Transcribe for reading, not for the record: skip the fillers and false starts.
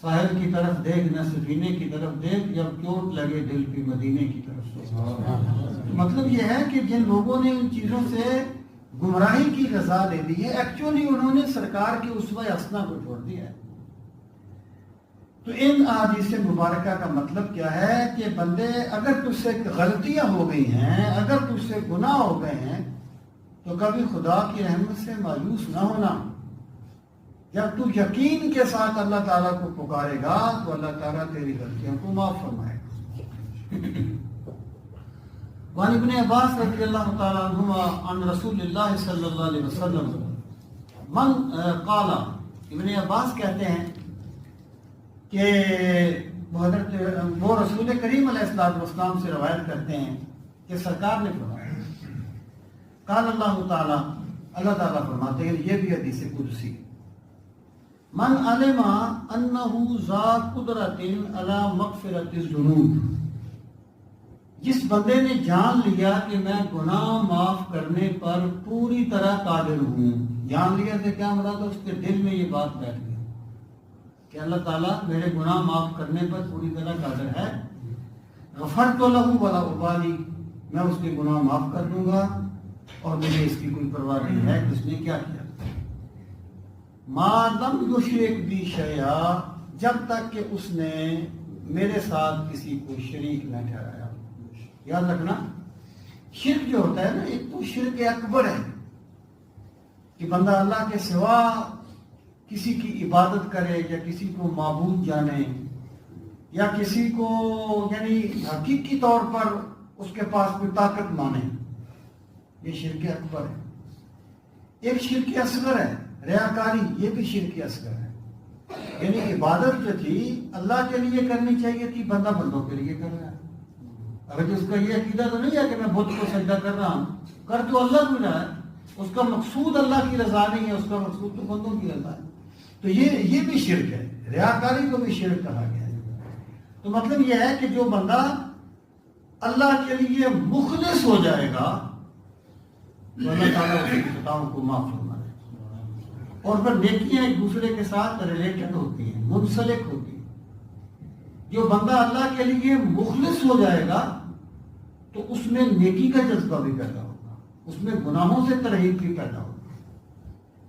ساحل کی طرف دیکھ نہ سفینے کی طرف دیکھ، جب چوٹ لگے دل کی مدینے کی طرف سے۔ مطلب یہ ہے کہ جن لوگوں نے ان چیزوں سے گمراہی کی غذا لے لی ہے، ایکچولی انہوں نے سرکار کی اسوہ حسنہ کو چھوڑ دیا ہے۔ تو ان احادیث مبارکہ کا مطلب کیا ہے کہ بندے اگر تجھ سے غلطیاں ہو گئی ہیں، اگر تجھ سے گناہ ہو گئے ہیں، تو کبھی خدا کی رحمت سے مایوس نہ ہونا۔ جب تو یقین کے ساتھ اللہ تعالیٰ کو پکارے گا تو اللہ تعالیٰ تیری غلطیوں کو معاف فرمائے گا۔ وعن ابن عباس رضی اللہ تعالیٰ عنہما عن رسول اللہ صلی اللہ علیہ وسلم من قال، ابن عباس کہتے ہیں کہ وہ رسول کریم علیہ السلام سے روایت کرتے ہیں کہ سرکار نے فرمایا، قال اللہ تعالیٰ، اللہ تعالیٰ فرماتے ہیں، یہ بھی حدیث قدسی، من علم انہ ذا قدرت علی مغفرۃ الذنوب، جس بندے نے جان لیا کہ میں گناہ معاف کرنے پر پوری طرح قادر ہوں۔ جان لیا تو کیا مراد ہے؟ اس کے دل میں یہ بات بیٹھ گئی کہ اللہ تعالیٰ میرے گناہ معاف کرنے پر پوری طرح قادر ہے، غفرت لہ ولا ابالی، میں اس کے گناہ معاف کر دوں گا اور مجھے اس کی کوئی پرواہ نہیں ہے کہ اس نے کیا کیا۔ ما لم یشرک بی شیئا، جب تک کہ اس نے میرے ساتھ کسی کو شریک نہ ٹھہرایا۔ یاد رکھنا، شرک جو ہوتا ہے نا، ایک تو شرک اکبر ہے کہ بندہ اللہ کے سوا کسی کی عبادت کرے یا کسی کو معبود جانے یا کسی کو یعنی حقیقی طور پر اس کے پاس کوئی طاقت مانے، یہ شرک اکبر ہے۔ ایک شرک اصغر ہے، ریاکاری، یہ بھی شرک اصغر ہے، یعنی عبادت جو تھی اللہ کے لیے کرنی چاہیے تھی، بندہ بندوں کے لیے کر رہا ہے۔ اگر اس کا یہ عقیدہ تو نہیں ہے کہ میں بت کو سجدہ کر رہا ہوں، کر تو اللہ کو رہا ہے، اس کا مقصود اللہ کی رضا نہیں ہے، اس کا مقصود تو بندوں کی رضا ہے، تو یہ بھی شرک ہے، ریاکاری کو بھی شرک کہا گیا ہے۔ تو مطلب یہ ہے کہ جو بندہ اللہ کے لیے مخلص ہو جائے گا تو اللہ تعالیٰ اس کی خطاؤں کو معاف فرمائے گا، اور پھر نیکیاں ایک دوسرے کے ساتھ ریلیٹڈ ہوتی ہیں، منسلک ہوتی ہیں۔ جو بندہ اللہ کے لیے مخلص ہو جائے گا تو اس میں نیکی کا جذبہ بھی پیدا ہوگا، اس میں گناہوں سے ترغیب بھی پیدا ہوگا۔